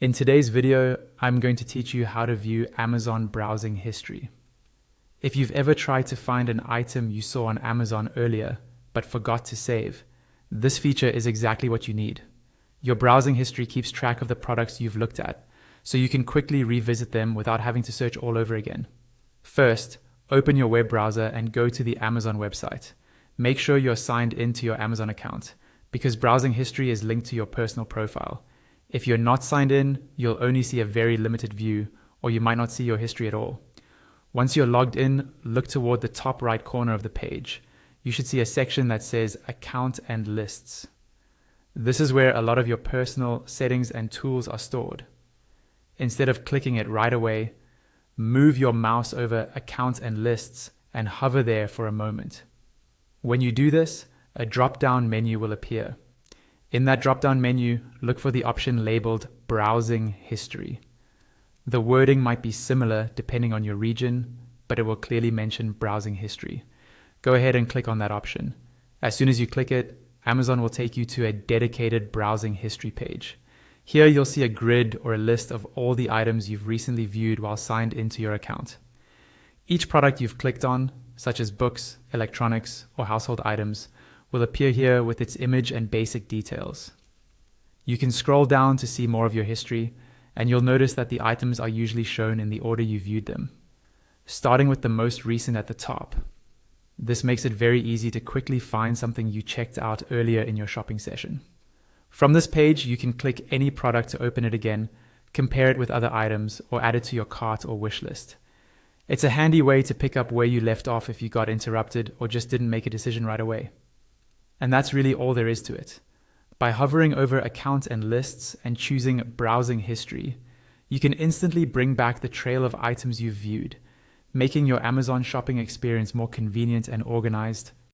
In today's video, I'm going to teach you how to view Amazon browsing history. If you've ever tried to find an item you saw on Amazon earlier, but forgot to save, this feature is exactly what you need. Your browsing history keeps track of the products you've looked at, so you can quickly revisit them without having to search all over again. First, open your web browser and go to the Amazon website. Make sure you're signed into your Amazon account, because browsing history is linked to your personal profile. If you're not signed in, you'll only see a very limited view, or you might not see your history at all. Once you're logged in, look toward the top right corner of the page. You should see a section that says Account and Lists. This is where a lot of your personal settings and tools are stored. Instead of clicking it right away, move your mouse over Account and Lists and hover there for a moment. When you do this, a drop-down menu will appear. In that drop-down menu, look for the option labeled Browsing History. The wording might be similar depending on your region, but it will clearly mention Browsing History. Go ahead and click on that option. As soon as you click it, Amazon will take you to a dedicated Browsing History page. Here you'll see a grid or a list of all the items you've recently viewed while signed into your account. Each product you've clicked on, such as books, electronics, or household items, will appear here with its image and basic details. You can scroll down to see more of your history, and you'll notice that the items are usually shown in the order you viewed them, starting with the most recent at the top. This makes it very easy to quickly find something you checked out earlier in your shopping session. From this page, you can click any product to open it again, compare it with other items, or add it to your cart or wish list. It's a handy way to pick up where you left off if you got interrupted or just didn't make a decision right away. And that's really all there is to it. By hovering over Account and Lists and choosing Browsing History, you can instantly bring back the trail of items you've viewed, making your Amazon shopping experience more convenient and organized,